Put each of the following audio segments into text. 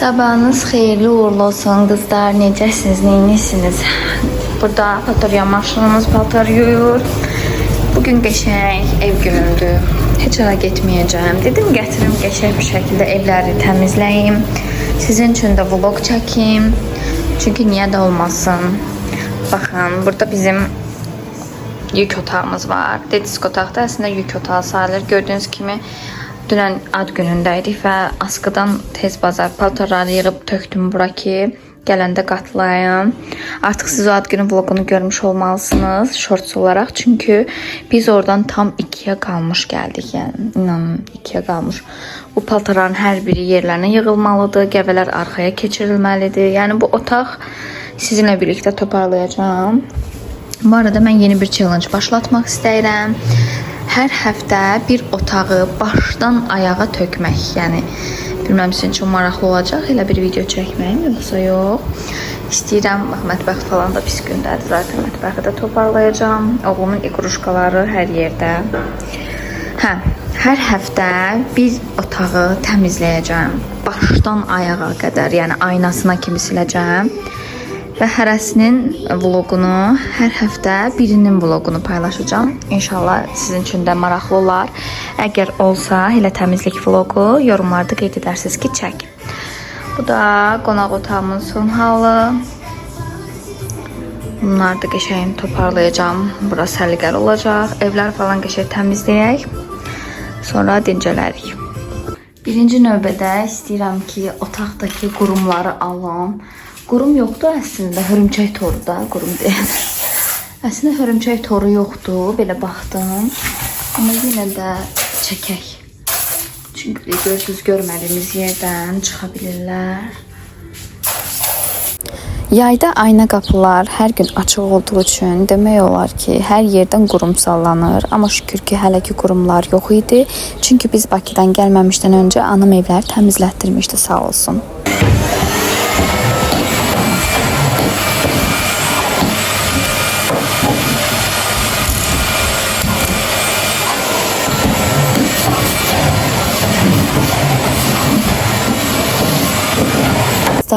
Sabahınız xeyirli uğurlu olsun kızlar. Necəsiniz, neyinisiniz? Burada paltarya maşınımız paltar yuyur. Bugün qəşəng ev günündür. Heç ara getməyəcəm. Dedim gətirim qəşəng bir şəkildə evləri təmizləyim. Sizin üçün də vlog çəkim. Çünki niyə də olmasın. Baxın, burada bizim yük otağımız var. Dedisk otaqda əslində yük otağı sayılır. Gördüyünüz kimi dünən ad günündəydik və askıdan tez bazar paltarları yığıb tökdüm bura ki, gələndə qatlayım. Artıq siz o ad günü vlogunu görmüş olmalısınız shorts olaraq. Çünki biz oradan tam 2'yə qalmış gəldik. Yəni, inanın 2'yə qalmış. Bu paltarların hər biri yerlərinə yığılmalıdır. Qəvələr arxaya keçirilməlidir. Yəni bu otaq sizinlə birlikdə toparlayacağım. Bu arada mən yeni bir challenge başlatmaq istəyirəm. Hər həftə bir otağı başdan ayağa tökmək. Yəni bilməm sizin üçün maraqlı olacaq elə bir video çəkməyim, yoxsa yox. İstəyirəm, bax mətbəx falan da pis gündədir. Zaten mətbəxi də toparlayacağım. Oğlumun iqruşkaları hər yerdə. Hər həftə bir otağı təmizləyəcəm. Başdan ayağa qədər, yəni aynasına kimi siləcəm. Və hərəsinin vlogunu, hər həftə birinin vlogunu paylaşacağım. İnşallah sizin üçün də maraqlı olar. Əgər olsa, elə təmizlik vlogu yorumlarda qeyd edərsiniz ki, çək. Bu da qonaq otağımın son halı. Bunları da qəşəng toparlayacağım. Burası səliqəli olacaq. Evlər falan qəşəng təmizləyək. Sonra dincələrik. Birinci növbədə istəyirəm ki, otaqdakı qurumları alım. Qurum yoxdur əslində, hörümçək toru da, qurum deyil. Əslində hörümçək toru yoxdur, belə baxdım. Amma yenə də çəkək. Çünki görürsünüz, görmədiyimiz yerdən çıxa bilirlər. Yayda ayna qapılar hər gün açıq olduğu üçün demək olar ki, hər yerdən qurum sallanır. Amma şükür ki, hələ ki qurumlar yox idi. Çünki biz Bakıdan gəlməmişdən öncə anam evləri təmizlətdirmişdi, sağ olsun.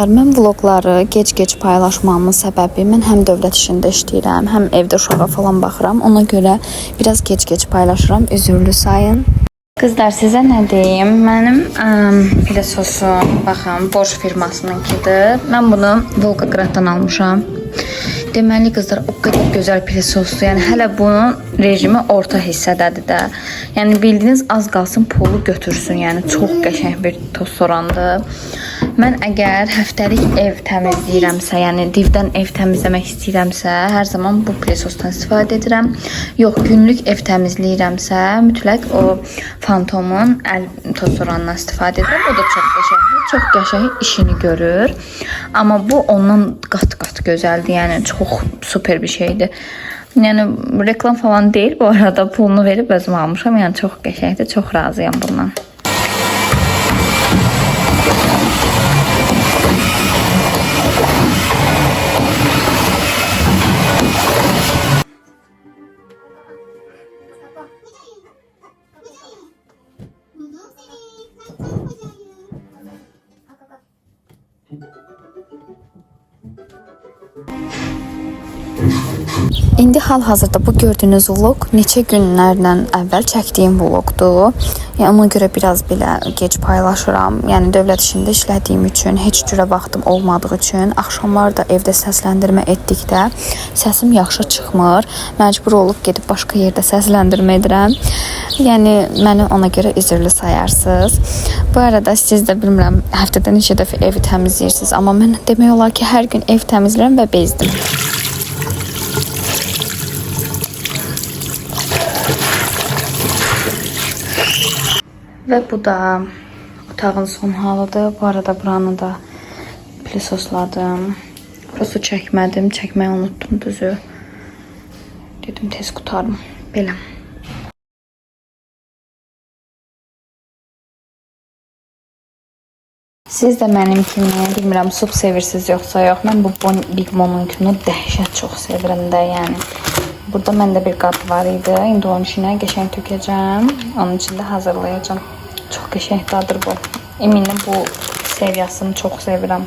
Mən vlogları gec-gec paylaşmamın səbəbi, mən həm dövlət işində işləyirəm, həm evdə uşağa falan baxıram. Ona görə biraz gec-gec paylaşıram, üzürlü sayın. Qızlar, sizə nə deyim? Mənim pilesosum, baxın, Bosch firmasınınkidir. Mən bunu Volgograddan almışam. Deməli qızlar, o qədər gözəl pilesosdur. Yəni hələ bunun rejimi orta hissədədir də. Yəni bildiyiniz az qalsın pulu götürsün. Yəni çox qəşəng bir toz sorandır. Mən əgər həftəlik ev təmizləyirəmsə, yəni divdən ev təmizləmək istəyirəmsə, hər zaman bu pilesosdan istifadə edirəm. Yox, günlük ev təmizləyirəmsə, mütləq o Fantomun əl toz soranından istifadə edirəm. O da çox qəşəngdir, çox qəşəng işini görür. Amma bu ondan qat-qat gözəldir, yəni çox super bir şeydir. Yəni reklam falan deyil, bu arada pulunu verib özüm almışam. Yəni çox qəşəngdir, çox razıyam bundan. İndi hal-hazırda bu gördüyünüz vlog neçə günlərdən əvvəl çəkdiyim vlogdur. Yəni ona görə biraz belə gec paylaşıram. Yəni dövlət işində işlədiyim üçün, heç cürə vaxtım olmadığı üçün axşamlar da evdə səsləndirmə etdikdə səsim yaxşı çıxmır. Məcbur olub gedib başqa yerdə səsləndirmə edirəm. Yəni məni ona görə üzrlü sayarsınız. Bu arada siz də bilmirəm həftədə neçə dəfə evi təmizləyirsiniz, amma mən demək olar ki, hər gün ev təmizləyirəm və bezdim. Və bu da otağın son halıdır. Bu arada buranı da pilesosladım. Prosto çəkmədim. Çəkməyi unuttum düzü. Dedim tez qutarım. Belə. Siz də mənim kimi, bilmirəm, sup sevirsiniz yoxsa yox. Mən bu Big Momo'nunkunu dəhşət çox sevirəm də, yəni. Burada məndə bir qab var idi. İndi onun içinə qəşəng tökəcəm. Onun içində hazırlayacağım. Çox qəşəng dadır bu. Eminim bu seviyasını çox sevirəm.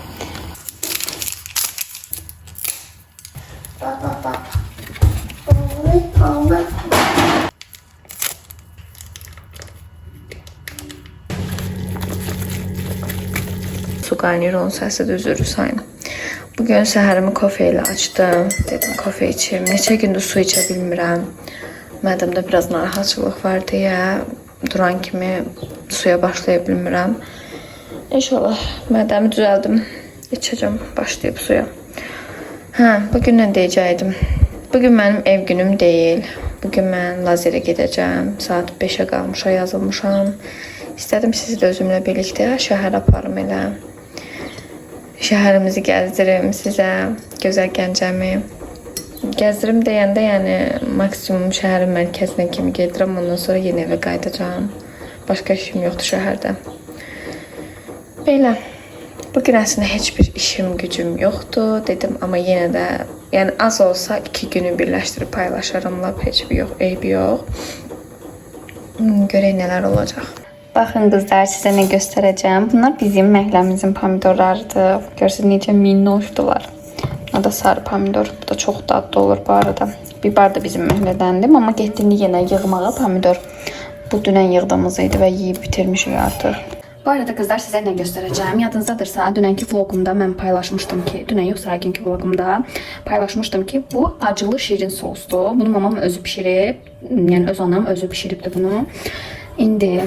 Su qaynayır, onun səsi düzür sayın. Bugün səhərimi kofe ilə açdım. Dedim kofe içim. Neçə gündür su içə bilmirəm. Mədəmdə biraz narahatçılıq var deyə duran kimi suya başlaya bilmirəm. İnşallah mədəmi düzəldim. İçəcəm, başlayıb suya. Bugün nə deyəcəydim? Bugün mənim ev günüm deyil. Bugün mən lazerə gedəcəm. Saat 5-ə qalmışa yazılmışam. İstədim sizi də özümlə birlikdə şəhər aparım elə. Şəhərimizi gəzdirim sizə, gözəl Gəncəmi. Gəzdirim deyəndə, yəni maksimum şəhərin mərkəzinə kimi gedirəm, ondan sonra yeni evə qayıdacağam. Başqa işim yoxdur şəhərdə. Belə, bugün əslində heç bir işim, gücüm yoxdur dedim, amma yenə də, yəni az olsa 2 günü birləşdirib paylaşarım, lap heç bir yox, eybi yox. Görək nələr olacaq. Baxın qızlar, sizə nə göstərəcəm. Bunlar bizim məhəlləmizin pomidorlarıdır. Görürsünüz necə minnoşdular. Bu da sarı pomidor. Bu da çox dadlı olur bu arada. Biber de bizim məhəllədəndir. Amma getdim yenə yığmağa pomidor. Bu dünən yığdığımız idi və yeyib bitirmişik artıq. Bu arada kızlar size ne göstereceğim. Yadınızdadırsa dünənki vlogumda mən paylaşmışdım ki, dünən yox, sakinki vlogumda paylaşmışdım ki, bu acılı şirin sosdur. Bunu mamam özü pişirib. Yəni öz anam özü pişiribdi bunu. İndi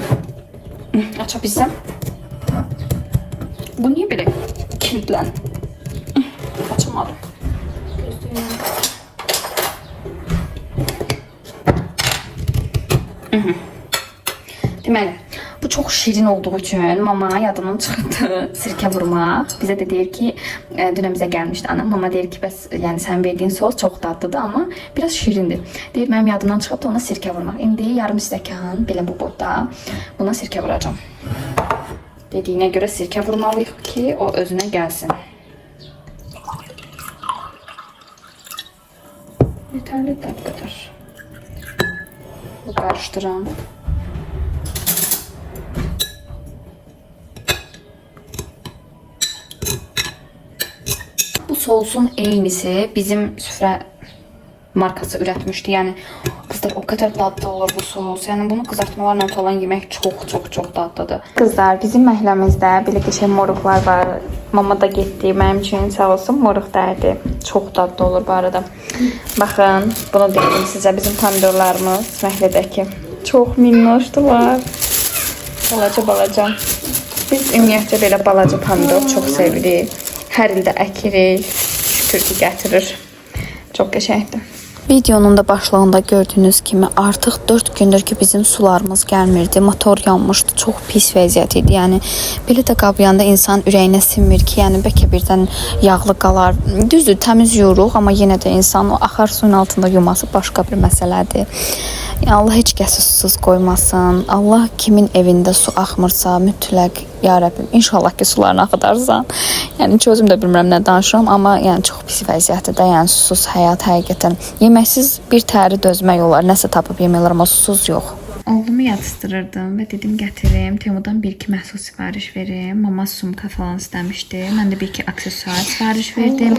aça bilsəm. Bu niye belə kilitlen? Açamadım. Deməli, bu çox şirin olduğu üçün mama yadından çıxdı sirkə vurmaq. Bizə də deyir ki, dünən bizə gəlmişdi anam. Mama deyir ki, bəs yəni sən verdiyin sos çox dadlıdır, amma biraz şirindir. Deyir, mənim yadımdan çıxıb da ona sirkə vurmaq. İndi yarım stəkan belə bu boyda buna sirkə vuracağım. Dediyinə görə sirkə vurmalıyıq ki, o özünə gəlsin. Yeterli de bu kadar. Bu karıştıran. Bu sosun eynisi bizim süfrə markası üretmişti. Yani kızlar o kadar dadlı olur bu sos. Yani bunu kızartmalarla falan yemek çok dadlıdır. Kızlar bizim məhəlləmizdə belə qəşəng moruqlar var. Mama da getdi mənim üçün sağ olsun moruq dərdi. Çok dadlı olur bu arada. Baxın bunu deyim sizə bizim pomidorlarımız məhəllədəki. Çok minnoşdular. Balaca. Biz ümumiyyətcə belə balaca pomidor çok sevirik. Hər ildə əkirik. Şükür ki gətirir. Çok qəşəngdir. Videonun da başlığında gördüğünüz kimi artıq 4 gündür ki bizim sularımız gəlmirdi. Motor yanmışdı. Çox pis vəziyyət idi. Yəni belə də qabıyanda insan ürəyinə sinmir ki, yəni bəlkə birdən yağlı qalar. Düzdür, təmiz yuyuruq, amma yenə də insan o axar suyun altında yuması başqa bir məsələdir. Yəni Allah heç kəsi susuz qoymasın. Allah kimin evində su axmırsa mütləq ya Rəbbim inşallah ki sularını axıdarsan. Yəni heç özüm də bilmirəm nə danışıram, amma yəni çox pis vəziyyətdir də. Yəni susuz həyat həqiqətən. Yeməksiz bir təri dözmək olar. Nəsə tapıb yemək olar, amma susuz yox. Oğlumu yatıstırırdım və dedim gətirim. Temudan 1-2 məhsul sifariş verim. Mama sumka falan istəmişdi. Mən də 1-2 aksesuar sifariş verdim.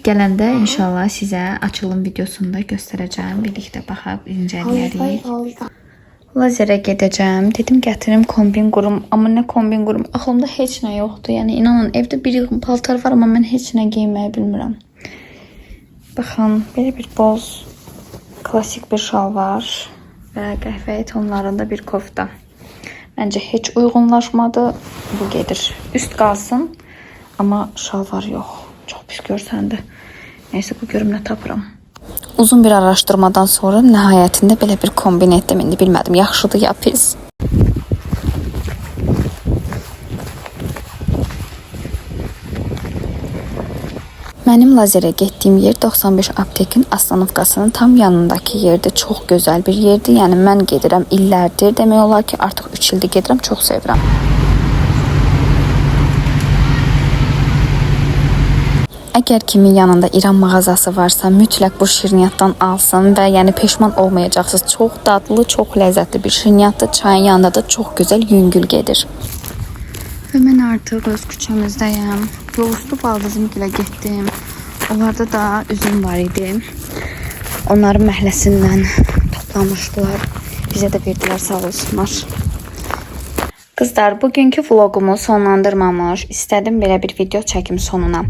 Gələndə inşallah sizə açılım videosunda göstərəcəm. Birlikdə baxıb incələyərik. Lazerə gedəcəm. Dedim gətirim kombin qurum. Amma nə kombin qurum? Axılımda heç nə yoxdur. Yəni inanın evdə bir yığın paltar var, amma mən heç nə geyməyi bilmirəm. Baxın, belə bir boz klasik bir şal var və qəhvəyi tonlarında bir kofta. Məncə heç uyğunlaşmadı. Bu gedir. Üst qalsın, amma şalvar yox. Çox pis görsəndi. Neysə, bu görüm nə tapıram. Uzun bir araşdırmadan sonra nəhayətində belə bir kombin etdim. İndi bilmədim, yaxşıdır ya pis. Mənim lazerə getdiyim yer 95 aptekin Astanovkasının tam yanındakı yerdir. Çox gözəl bir yerdir. Yəni mən gedirəm illərdir. Demək olar ki, artıq 3 ildir gedirəm. Çox sevirəm. Əgər kimin yanında İran mağazası varsa, mütləq bu şirniyyatdan alsın və yəni peşman olmayacaqsınız. Çox dadlı, çox ləzzətli bir şirniyyatdır. Çayın yanında da çox gözəl yüngül gedir. Və mən artıq öz küçəmizdəyəm. Yolüstü baldızımgilə getdim. Onlarda da üzüm var idi. Onların məhləsindən toplamışdılar. Bizə də verdilər, sağ olsunlar. Kızlar, bugünkü vlogumu sonlandırmamış istədim belə bir video çəkim sonuna.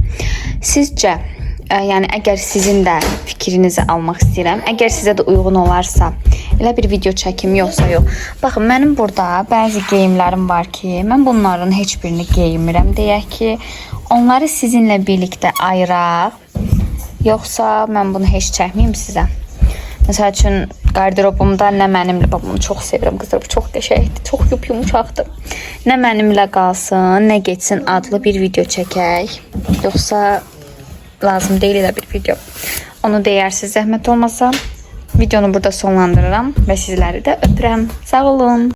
Sizcə, yəni əgər sizin də fikrinizi almaq istəyirəm. Əgər sizə də uyğun olarsa, elə bir video çəkim yoxsa yox. Baxın, mənim burada bəzi geyimlərim var ki, mən bunların heç birini geymirəm. Deyək ki, onları sizinlə birlikdə ayıraq. Yoxsa mən bunu heç çəkməyim sizə. Məsəl üçün, qarderobumda nə mənimlə, bunu çox sevirəm qızlar, bu çox qəşəkdir, çox yumuşaqdır. Nə mənimlə qalsın, nə getsin adlı bir video çəkək. Yoxsa lazım deyil elə bir video. Onu deyərsiniz, zəhmət olmasa. Videonu burada sonlandırıram və sizləri də öpürəm. Sağ olun.